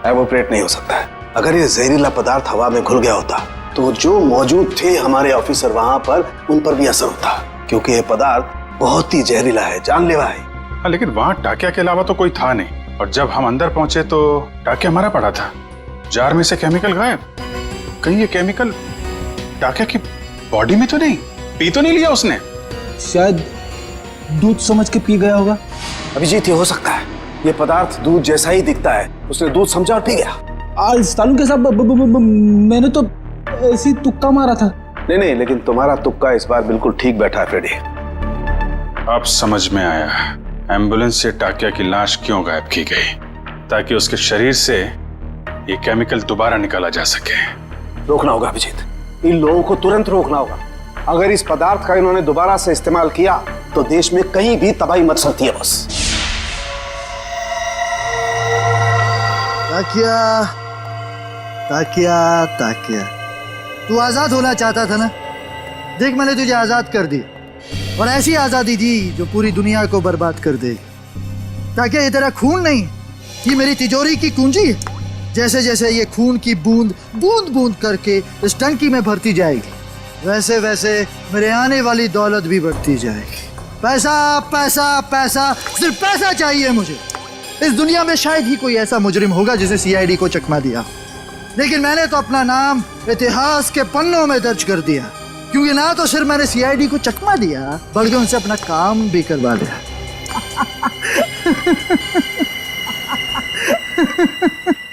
एवोपरेट नहीं हो सकता है। अगर ये जहरीला पदार्थ हवा में घुल गया होता तो जो मौजूद थे हमारे ऑफिसर वहां पर, उन पर भी असर होता, क्योंकि ये पदार्थ बहुत ही जहरीला है, जानलेवा है। लेकिन वहां टाकिया के अलावा तो कोई था नहीं, और जब हम अंदर पहुंचे तो टाकिया मरा पड़ा था। जार में से केमिकल गायब। कहीं ये केमिकल टाकिया की बॉडी में तो नहीं, पी तो नहीं लिया उसने? शायद दूध समझ के पी गया होगा। अभिजीत, ये हो सकता है। ये पदार्थ दूध जैसा ही दिखता है, उसने दूध समझा और पी गया। सालू के साहब, मैंने तो ऐसी तुक्का मारा था। नहीं, लेकिन तुम्हारा तुक्का इस बार बिल्कुल ठीक बैठा है फ्रेडी। अब समझ में आया एम्बुलेंस से टाकिया की लाश क्यों गायब की गई, ताकि उसके शरीर से ये केमिकल दोबारा निकाला जा सके। रोकना होगा अभिजीत, इन लोगों को तुरंत रोकना होगा। अगर इस पदार्थ का इन्होंने दोबारा से इस्तेमाल किया तो देश में कहीं भी तबाही मच सकती है बस। ताकिया, तू आजाद होना चाहता था ना? देख, मैंने तुझे आजाद कर दिया, और ऐसी आजादी दी जो पूरी दुनिया को बर्बाद कर देगी। ताकि ये तेरा खून नहीं, ये मेरी तिजोरी की कुंजी है। जैसे जैसे ये खून की बूंद बूंद करके इस टंकी में भरती जाएगी, वैसे वैसे मेरे आने वाली दौलत भी बढ़ती जाएगी। पैसा पैसा पैसा, सिर्फ पैसा चाहिए मुझे। इस दुनिया में शायद ही कोई ऐसा मुजरिम होगा जिसे सीआईडी को चकमा दिया, लेकिन मैंने तो अपना नाम इतिहास के पन्नों में दर्ज कर दिया, क्योंकि ना तो सिर्फ मैंने सीआईडी को चकमा दिया, बल्कि उनसे अपना काम भी करवा लिया।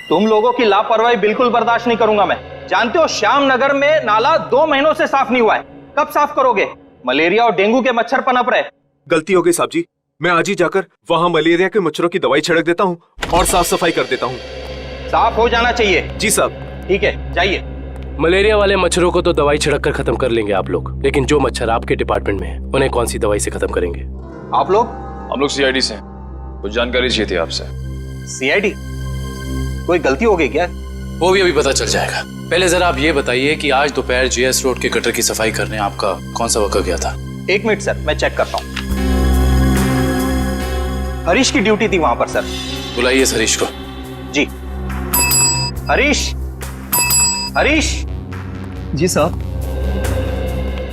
तुम लोगों की लापरवाही बिल्कुल बर्दाश्त नहीं करूंगा मैं। जानते हो, श्याम नगर में नाला 2 महीनों से साफ नहीं हुआ है। कब साफ करोगे? मलेरिया और डेंगू के मच्छर पनप रहे। गलती हो गई साहब जी, मैं आज ही जाकर वहाँ मलेरिया के मच्छरों की दवाई छिड़क देता हूँ और साफ सफाई कर देता हूँ। साफ हो जाना चाहिए। जी साहब। ठीक है, जाइए। मलेरिया वाले मच्छरों को तो दवाई छिड़क कर खत्म कर लेंगे आप लोग, लेकिन जो मच्छर आपके डिपार्टमेंट में है उन्हें कौन सी दवाई से खत्म करेंगे? आप लोग? हम लोग सीआईडी से, कुछ जानकारी चाहिए थी आपसे। सीआईडी? कोई गलती हो गई क्या? वो भी अभी पता चल जाएगा। पहले जरा आप ये बताइए कि आज दोपहर जीएस रोड के गटर की सफाई करने आपका कौन सा वर्कर गया था? 1 मिनट सर, मैं चेक करता हूँ। हरीश की ड्यूटी थी वहां पर सर। बुलाइए इस हरीश को। जी। हरीश, हरीश। जी साहब।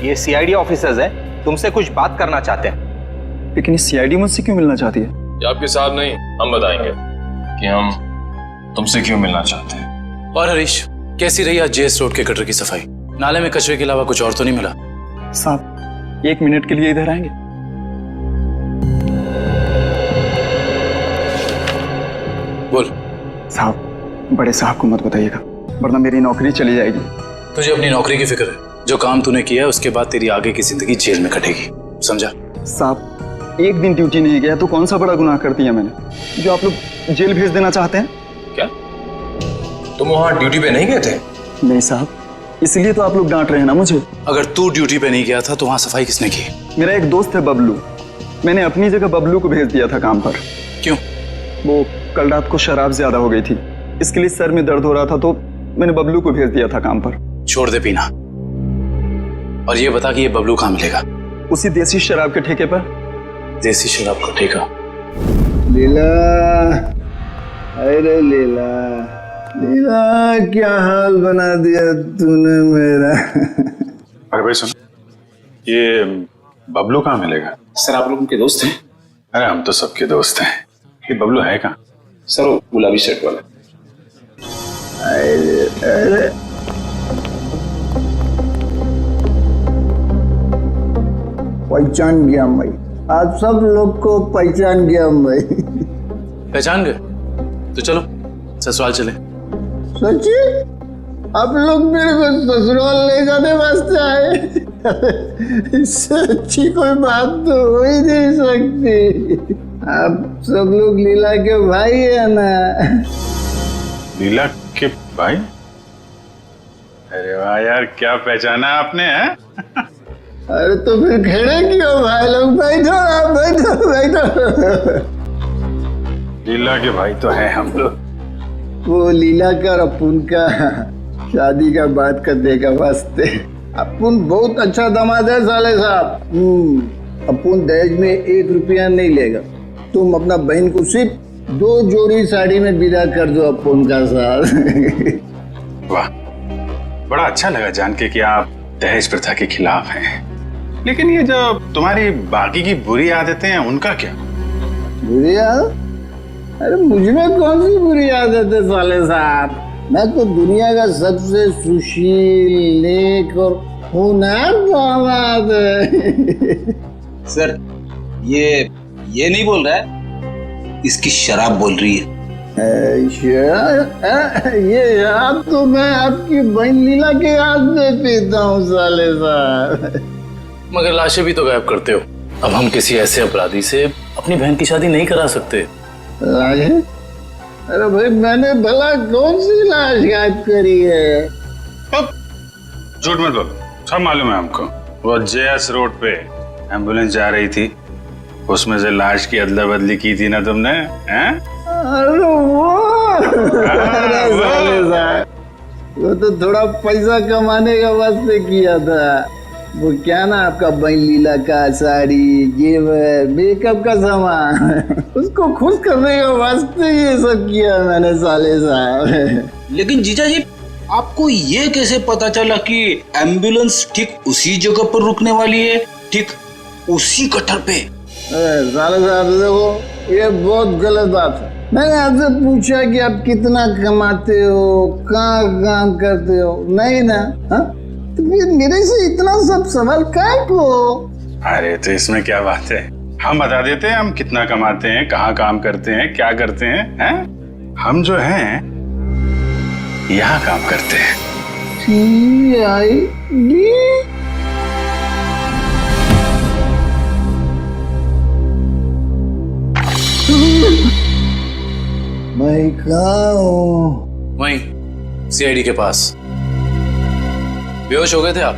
ये सीआईडी ऑफिसर्स हैं, तुमसे कुछ बात करना चाहते हैं। लेकिन ये सीआईडी मुझसे क्यों मिलना चाहती है? ये आपके साहब नहीं, हम बताएंगे कि हम तुमसे क्यों मिलना चाहते हैं। और हरीश, कैसी रही आज जेएस रोड के गटर की सफाई? नाले में कचरे के अलावा कुछ और तो नहीं मिला? साहब, 1 मिनट के लिए इधर आएंगे? बोल। साहब, बड़े साहब को मत बताइएगा, वरना मेरी नौकरी चली जाएगी। तुझे अपनी नौकरी की फिक्र है? जो काम तूने किया है उसके बाद तेरी आगे की जिंदगी जेल में कटेगी, समझा? साहब, 1 दिन ड्यूटी नहीं गया तो कौन सा बड़ा गुनाह कर दिया मैंने जो आप लोग जेल भेज देना चाहते हैं? क्या तुम वहां ड्यूटी पे नहीं गए थे? नहीं साहब, इसलिए तो आप लोग डांट रहे हैं ना मुझे। अगर तू ड्यूटी पे नहीं गया था तो वहां सफाई किसने की? मेरा एक दोस्त है बबलू, मैंने अपनी जगह बबलू को भेज दिया था काम पर। क्यों? वो कल रात को शराब ज्यादा हो गई थी, इसके लिए सर में दर्द हो रहा था, तो मैंने बबलू को भेज दिया था काम पर। छोड़ दे पीना और ये बता कि ये बबलू कहाँ मिलेगा? उसी देसी शराब के ठेके पर। देसी शराब का ठेका? लीला, अरे लीला, लीला क्या हाल बना दिया तूने मेरा। अरे भाई सुन, ये बबलू कहाँ मिलेगा? सर आप लोग उनके दोस्त हैं? अरे हम तो सबके दोस्त हैं। ये बबलू है कहाँ? सर वो गुलाबी शर्ट वाला। अरे अरे पहचान गया मैं, आप सब लोग को पहचान गया मैं। पहचान गए? तो चलो ससुराल चले। सच्ची? आप लोग मेरे को ससुराल ले जाने वास्ते आए? इससे अच्छी कोई बात तो हो ही नहीं सकती। आप सब लोग लीला के भाई है ना? लीला के भाई? अरे वाह यार, क्या पहचाना आपने है? अरे तो फिर खड़े क्यों भाई लोग? बैठो आप, बैठो बैठो। लीला के भाई तो है हम लोग। वो लीला का और अपुन का शादी का बात करने का वास्ते। अपुन बहुत अच्छा दामाद है साले साहब। अपुन दहेज में 1 रुपया नहीं लेगा। तुम अपना बहन को सिर्फ 2 जोड़ी साड़ी में विदा कर दो अपुन का साथ। वाह, बड़ा अच्छा लगा जान के कि आप दहेज प्रथा के खिलाफ हैं। लेकिन ये जो तुम्हारी बाकी की बुरी आदतें हैं उनका क्या? बुरी आदत? अरे मुझमें कौन सी बुरी आदत है साले साहब? मैं तो दुनिया का सबसे सुशील, नेक और होनहार दामाद है। सर ये नहीं बोल रहा है, इसकी शराब बोल रही है। ये शराब तो मैं आपकी बहन लीला के हाथ में पीता हूँ साले साहब। मगर लाशें भी तो गायब करते हो। अब हम किसी ऐसे अपराधी से अपनी बहन की शादी नहीं करा सकते। लाशें? अरे भाई मैंने भला कौन सी लाश गायब करी है? अब झूठ मत बोलो, सब मालूम है हमको। वो जेएस रोड पे एम्बुलेंस जा रही थी, उसमें से लाश की अदला बदली की थी ना तुमने, हैं? अरे वो तो थोड़ा पैसा कमाने का वास्ते किया था। वो क्या ना आपका बहन लीला का साड़ी, जेवर, मेकअप का सामान, उसको खुश करने के वास्ते ये सब किया मैंने साले साहब। लेकिन जीजा जी, आपको ये कैसे पता चला कि एम्बुलेंस ठीक उसी जगह पर रुकने वाली है, ठीक उसी गटर पे? साले साहब देखो, ये बहुत गलत बात है। मैंने आपसे पूछा कि आप कितना कमाते हो, कहाँ काम करते हो, नहीं ना? हा? तो फिर मेरे से इतना सब सवाल काहे को? अरे तो इसमें क्या बात है, हम बता देते हैं हम कितना कमाते हैं, कहाँ काम करते हैं, क्या करते हैं? हम जो हैं यहाँ काम करते हैं। CID? मैं कहाँ हूँ? वहीं सीआईडी के पास। बेहोश हो गए थे आप?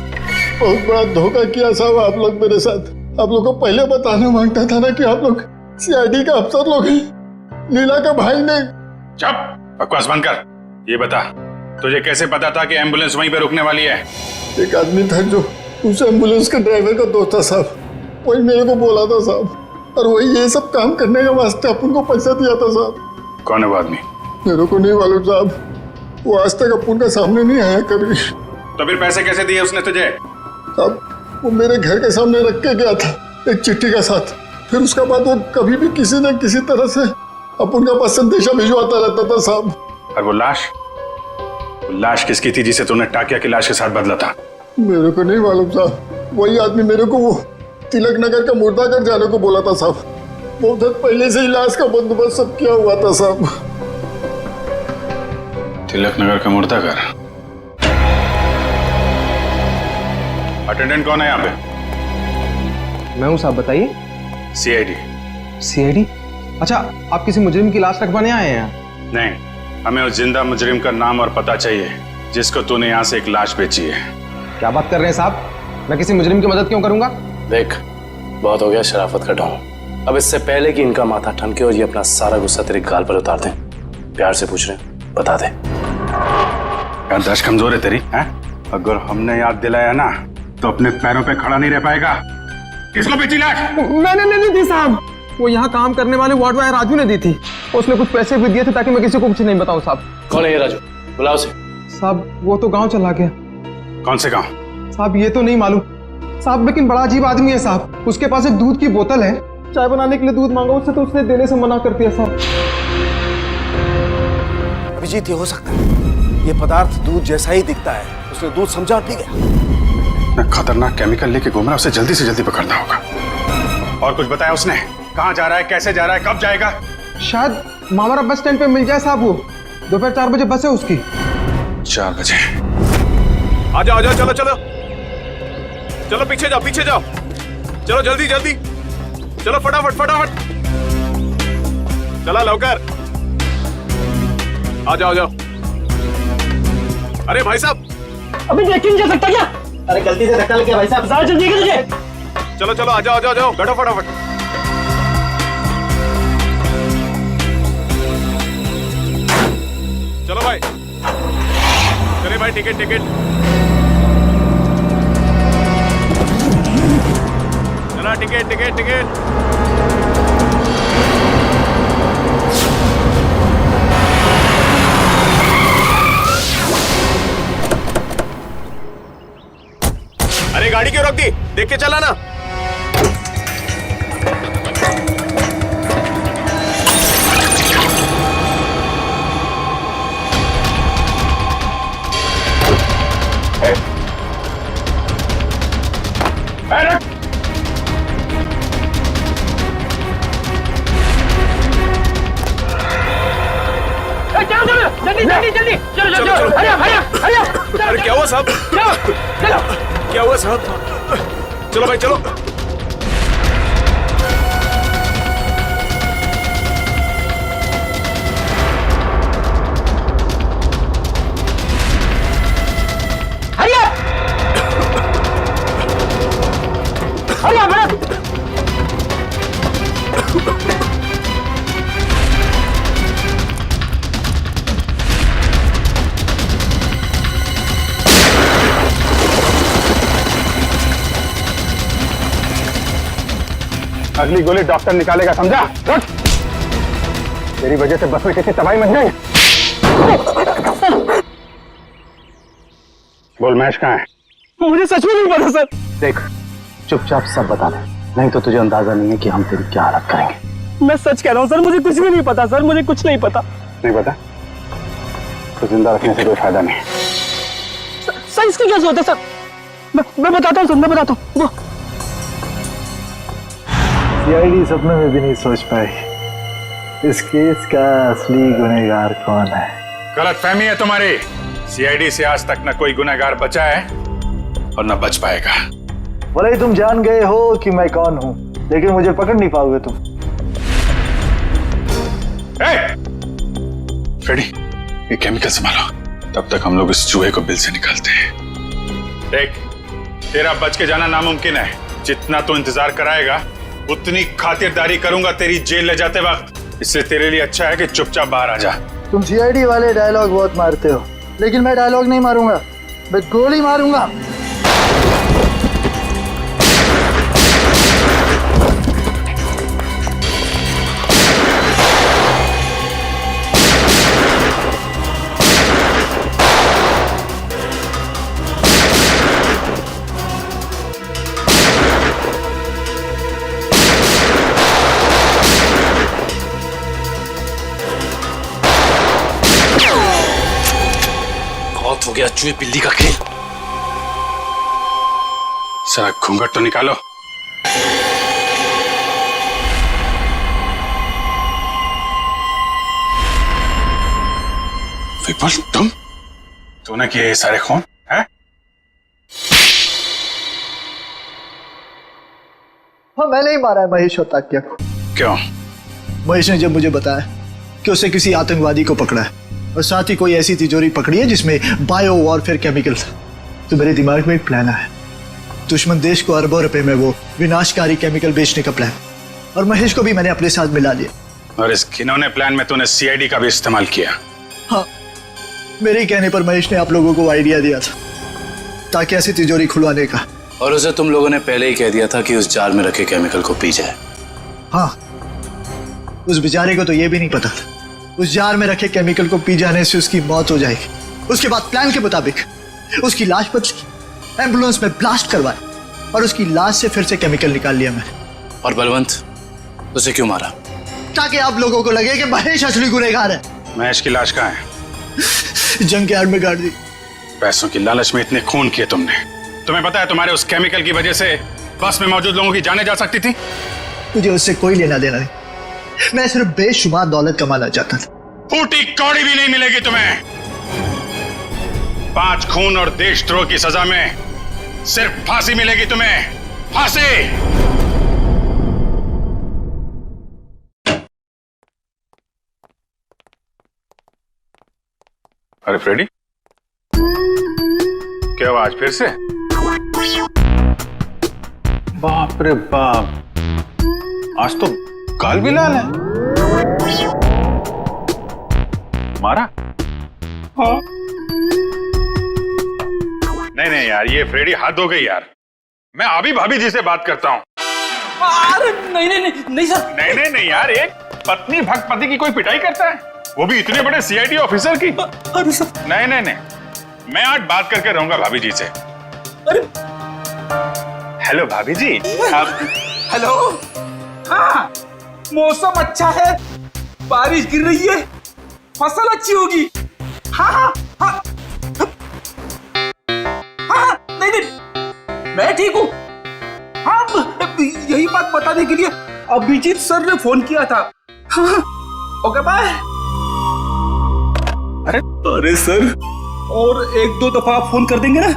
बहुत बड़ा धोखा किया साहब आप लोग मेरे साथ। आप लोग को पहले बताना मांगता था ना कि आप लोग सीआईडी का अफसर लोग हैं। लीला का भाई ने। चुप, बकवास बंद कर। ये बता, तुझे कैसे पता था कि एम्बुलेंस वहीं पे रुकने वाली है? एक आदमी था जो उस एम्बुलेंस के ड्राइवर का दोस्त था साहब, वही मेरे को बोला था साहब, और वही ये सब काम करने के वास्ते अपन को पैसा दिया था साहब। कौन है वो आदमी? मेरे को नहीं मालूम साहब, वो आज तक अपन का सामने नहीं आया कभी। तो फिर पैसे कैसे दिए उसने तुझे? साहब वो मेरे घर के सामने रख के गया था एक चिट्ठी का साथ। फिर उसके बाद वो कभी भी किसी न किसी तरह से अपन का पास संदेशा भिजवाता रहता था साहब। और वो लाश किसकी थी जिसे तूने टाकिया की लाश के साथ बदला था? मेरे को नहीं मालूम साहब, वही आदमी मेरे को वो तिलक नगर का मुर्दाघर जाने को बोला था साहब। बहुत दिन पहले से ही लाश का बंदोबस्त सब किया हुआ था साहब। तिलक नगर का मुर्दाघर? अटेंडेंट कौन है यहाँ पे? मैं हूँ साहब, बताइए। सीआईडी। सीआईडी? अच्छा, आप किसी मुजरिम की लाश रखवाने आए हैं? नहीं, हमें उस जिंदा मुजरिम का नाम और पता चाहिए जिसको तूने यहाँ से एक लाश बेची है। क्या बात कर रहे हैं साहब, मैं किसी मुजरिम की मदद क्यों करूंगा? देख, बहुत हो गया शराफत का ढोंग। अब इससे पहले कि इनका माथा ठनके और ये अपना सारा गुस्सा तेरे गाल पर उतार दें, प्यार से पूछ रहे हैं, बता दे। याददाश्त कमजोर है तेरी, हैं? अगर हमने याद दिलाया ना तो अपने पैरों पे खड़ा नहीं रह पाएगा। किसको बेची लाश? मैंने नहीं दी साहब, वो यहाँ काम करने वाले वार्ड बॉय राजू ने दी थी। उसने कुछ पैसे भी दिए थे ताकि मैं किसी को कुछ नहीं बताऊं साहब। कौन है ये राजू? बुलाओ उसे। साहब वो तो गांव चला गया। कौन से गांव? साहब ये तो नहीं मालूम साहब, लेकिन बड़ा अजीब आदमी है साहब। उसके पास एक दूध की बोतल है, चाय बनाने के लिए दूध मांगा उससे तो उसने देने से मना कर दिया साहब। अभिजीत, ये हो सकता है ये पदार्थ दूध जैसा ही दिखता है, उसने दूध समझा और पी गया। खतरनाक केमिकल लेके घूम रहा है, उसे जल्दी से जल्दी पकड़ना होगा। और कुछ बताया उसने? कहाँ जा रहा है, कैसे जा रहा है, कब जाएगा? शायद मामरा बस स्टैंड पे मिल जाए साहब। वो दोपहर 4 बजे बस है उसकी। 4 बजे? आ जाओ चलो चलो चलो, पीछे जाओ पीछे जाओ, चलो जल्दी जल्दी चलो, फटाफट फटाफट चला लवकर, आ जाओ जाओ। अरे भाई साहब, अभी देख के नहीं जा सकता क्या? अरे गलती से धक्का लग गया भाई साहब, ज्यादा जल्दी है तुझे। चलो चलो आ जाओ आ जाओ जाओ, बैठो फटाफट। चलो भाई, चले भाई, टिकट टिकट, चला टिकट टिकट टिकट। अरे गाड़ी क्यों रोक दी? देख के चला ना। जल्दी जल्दी जल्दी, चलो चलो चलो, हरिया हरिया हरिया। अरे क्या हुआ साहब? चलो क्या हुआ साहब? चलो भाई चलो। हरिया हरिया भरत। अगली गोली डॉक्टर निकालेगा, समझा? रख। तेरी वजह से बस में कितनी तबाही मच गई। बोल, महेश कहाँ है? मुझे सच में नहीं पता सर। देख, चुपचाप सब बता दे, नहीं तो तुझे अंदाजा नहीं है कि हम तेरी क्या हालत करेंगे। मैं सच कह रहा हूँ सर, मुझे कुछ भी नहीं पता सर, मुझे कुछ नहीं पता। नहीं पता तो जिंदा रखने से कोई फायदा नहीं। सर इसकी क्या जरूरत है सर? मैं बताता हूँ सर, मैं बताता हूँ। सीआईडी सपने में भी नहीं सोच पाई इस केस का असली गुनहगार कौन है। गलतफहमी है तुम्हारी। सीआईडी से आज तक न कोई गुनहगार बचा है और न बच पाएगा। भले ही तुम जान गए हो कि मैं कौन हूं, लेकिन मुझे पकड़ नहीं पाओगे तुम। फ्रेडी, ये केमिकल संभालो, तब तक हम लोग इस चूहे को बिल से निकालते हैं। देख, तेरा बच के जाना नामुमकिन है। जितना तू इंतजार कराएगा उतनी खातिरदारी करूंगा तेरी जेल ले जाते वक्त। इससे तेरे लिए अच्छा है कि चुपचाप बाहर आ जा। तुम सीआईडी वाले डायलॉग बहुत मारते हो, लेकिन मैं डायलॉग नहीं मारूंगा, मैं गोली मारूंगा। हो गया चूहे बिल्ली का खेल। सारा घूंघट तो निकालो। विपुल, तूने किए ये सारे खून है? हाँ, मैंने ही मारा है महेश और ताकिया को। क्यों? महेश ने जब मुझे बताया कि उसे किसी आतंकवादी को पकड़ा है और साथ ही कोई ऐसी तिजोरी पकड़ी है जिसमें बायो वॉरफेयर केमिकल था, तो मेरे दिमाग में एक प्लान आया। दुश्मन देश को अरबों रुपए में वो विनाशकारी केमिकल बेचने का प्लान। और महेश को भी मैंने अपने साथ मिला लिया। और इस घिनौने प्लान में तूने सीआईडी का भी इस्तेमाल किया। हाँ, मेरे ही कहने पर महेश ने आप लोगों को आइडिया दिया था ताकि ऐसी तिजोरी खुलवाने का। और उसे तुम लोगों ने पहले ही कह दिया था कि उस जार में रखे केमिकल को पी जाए। हाँ, उस बेचारे को तो ये भी नहीं पता था उस जार में रखे केमिकल को पी जाने से उसकी मौत हो जाएगी। उसके बाद प्लान के मुताबिक उसकी लाश बदली, एम्बुलेंस में ब्लास्ट करवाए और उसकी लाश से फिर से केमिकल निकाल लिया मैंने। और बलवंत, उसे क्यों मारा? ताकि आप लोगों को लगे कि महेश असली गुनहगार है। महेश की लाश कहाँ है? जंग के आड़ में गाड़ दी। पैसों की लालच में इतने खून किए तुमने। तुम्हें पता है तुम्हारे उस केमिकल की वजह से बस में मौजूद लोगों की जानें जा सकती थी। मुझे उससे कोई लेना देना नहीं, मैं सिर्फ बेशुमार दौलत कमाना चाहता था। फूटी कौड़ी भी नहीं मिलेगी तुम्हें। 5 खून और देशद्रोह की सजा में सिर्फ फांसी मिलेगी तुम्हें, फांसी। अरे फ्रेडी, क्या हुआ आज फिर से? बाप रे बाप, आज तो गाल भी लाल है। मारा? हाँ। नहीं यार, ये फ्रेडी हद हो गई यार। मैं अभी भाभी जी से बात करता हूँ। अरे नहीं सर। नहीं यार, एक पत्नी भक्त पति की कोई पिटाई करता है, वो भी इतने बड़े सीआईडी ऑफिसर की? अरे सर। नहीं, मैं आज बात करके रहूंगा भाभी जी से। अरे हेलो भाभी जी। हेलो। हाँ, मौसम अच्छा है, बारिश गिर रही है, फसल अच्छी होगी। हाँ, नहीं, मैं ठीक हूँ। हाँ, यही बात बताने के लिए अभिजीत सर ने फोन किया था। हाँ, ओके बाय। अरे सर, और 1-2 दफा आप फोन कर देंगे ना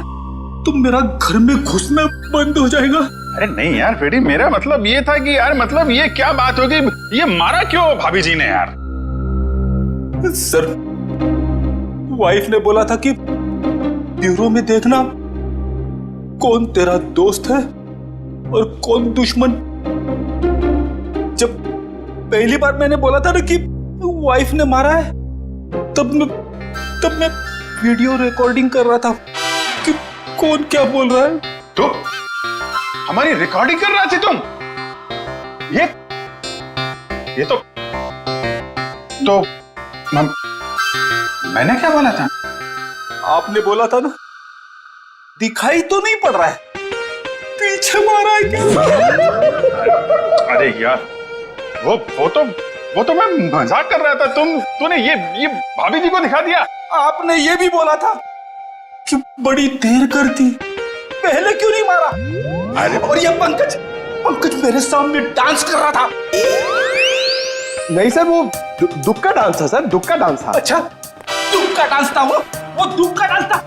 तो मेरा घर में घुसना बंद हो जाएगा। अरे नहीं यार फ्रेडी, मेरा मतलब ये था कि यार, मतलब ये क्या बात होगी, ये मारा क्यों भाभी जी ने यार? सर, वाइफ ने बोला था कि ब्यूरो में देखना कौन तेरा दोस्त है और कौन दुश्मन। जब पहली बार मैंने बोला था ना कि वाइफ ने मारा है, तब मैं वीडियो रिकॉर्डिंग कर रहा था कि कौन क्या बोल रहा है। तो हमारी रिकॉर्डिंग कर रहा थी तुम? ये तो मैंने क्या बोला था? आपने बोला था ना, दिखाई तो नहीं पड़ रहा है, पीछे मारा है क्या? अरे यार, वो तो मैं मजाक कर रहा था। तूने ये भाभी जी को दिखा दिया। आपने ये भी बोला था कि बड़ी देर कर दी, पहले क्यों नहीं मारा? अरे और ये पंकज मेरे सामने डांस कर रहा था। नहीं सर, वो दुख का डांस था सर, दुख का डांस था। अच्छा, दुख का डांस था वो दुख का डांस था।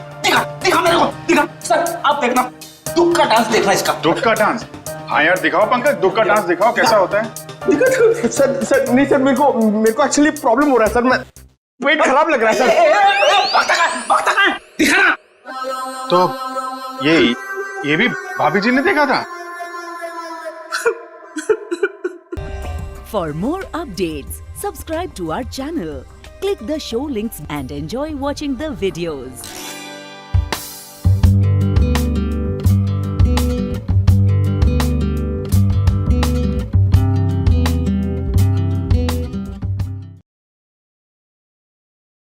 दिखा मेरे को, दिखा सर, आप देखना, दुख का डांस देखना इसका। दुख का डांस? हाँ यार, दिखाओ पंकज, दुख का डांस दिखाओ, कैसा होता है? सर नहीं सर, मेरे को एक्चुअली प्रॉब्लम हो रहा है सर, मैं पेट खराब लग रहा है सर। दिखा ना। तो ये भी भाभी जी ने देखा था? For more updates, subscribe to our channel, click the show links and enjoy watching the videos.